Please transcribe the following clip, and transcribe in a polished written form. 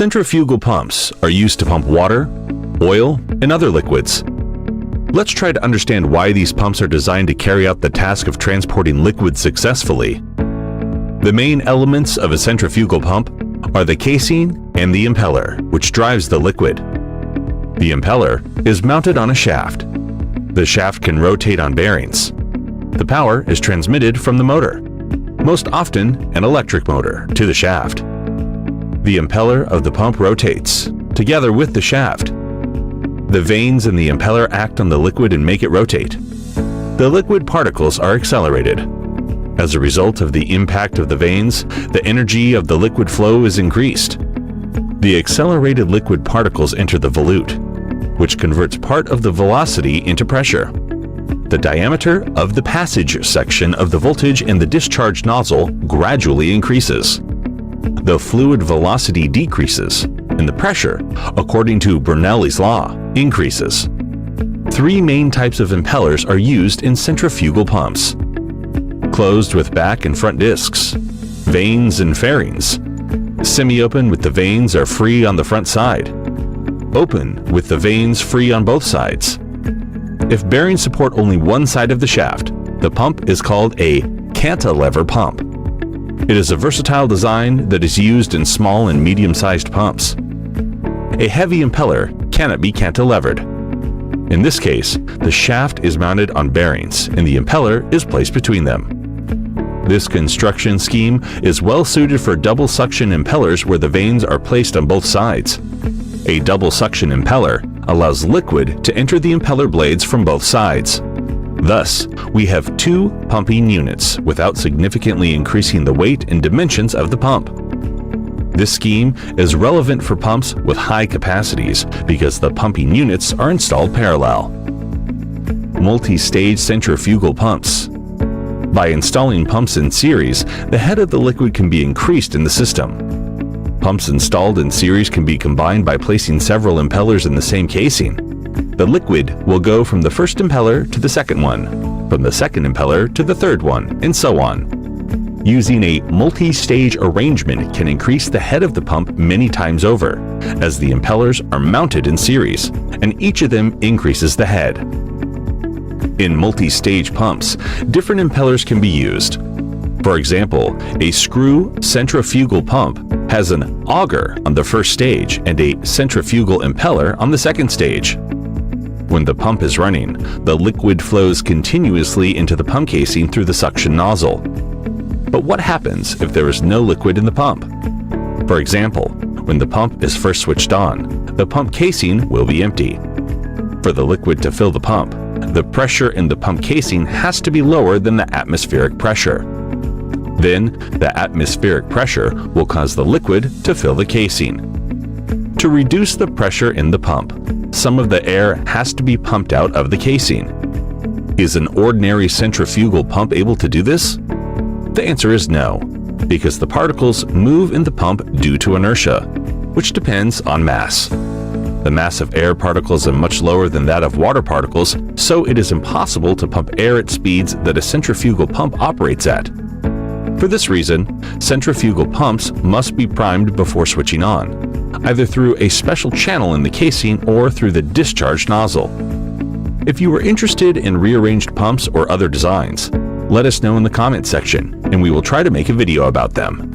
Centrifugal pumps are used to pump water, oil, and other liquids. Let's try to understand why these pumps are designed to carry out the task of transporting liquids successfully. The main elements of a centrifugal pump are the casing and the impeller, which drives the liquid. The impeller is mounted on a shaft. The shaft can rotate on bearings. The power is transmitted from the motor, most often an electric motor, to the shaft. The impeller of the pump rotates, together with the shaft. The vanes in the impeller act on the liquid and make it rotate. The liquid particles are accelerated. As a result of the impact of the vanes, the energy of the liquid flow is increased. The accelerated liquid particles enter the volute, which converts part of the velocity into pressure. The diameter of the passage section of the voltage in the discharge nozzle gradually increases. The fluid velocity decreases, and the pressure, according to Bernoulli's law, increases. Three main types of impellers are used in centrifugal pumps: closed with back and front discs, vanes and fairings. Semi-open with the vanes are free on the front side. Open with the vanes free on both sides. If bearings support only one side of the shaft, the pump is called a cantilever pump. It is a versatile design that is used in small and medium-sized pumps. A heavy impeller cannot be cantilevered. In this case, the shaft is mounted on bearings and the impeller is placed between them. This construction scheme is well suited for double suction impellers where the vanes are placed on both sides. A double suction impeller allows liquid to enter the impeller blades from both sides. Thus, we have two pumping units without significantly increasing the weight and dimensions of the pump. This scheme is relevant for pumps with high capacities because the pumping units are installed parallel. Multi-stage centrifugal pumps. By installing pumps in series, the head of the liquid can be increased in the system. Pumps installed in series can be combined by placing several impellers in the same casing. The liquid will go from the first impeller to the second one, from the second impeller to the third one, and so on. Using a multi-stage arrangement can increase the head of the pump many times over, as the impellers are mounted in series, and each of them increases the head. In multi-stage pumps, different impellers can be used. For example, a screw centrifugal pump has an auger on the first stage and a centrifugal impeller on the second stage. When the pump is running, the liquid flows continuously into the pump casing through the suction nozzle. But what happens if there is no liquid in the pump? For example, when the pump is first switched on, the pump casing will be empty. For the liquid to fill the pump, the pressure in the pump casing has to be lower than the atmospheric pressure. Then, the atmospheric pressure will cause the liquid to fill the casing. To reduce the pressure in the pump, some of the air has to be pumped out of the casing. Is an ordinary centrifugal pump able to do this? The answer is no, because the particles move in the pump due to inertia, which depends on mass. The mass of air particles is much lower than that of water particles, so it is impossible to pump air at speeds that a centrifugal pump operates at. For this reason, centrifugal pumps must be primed before switching on, either through a special channel in the casing or through the discharge nozzle. If you are interested in rearranged pumps or other designs, let us know in the comment section, and we will try to make a video about them.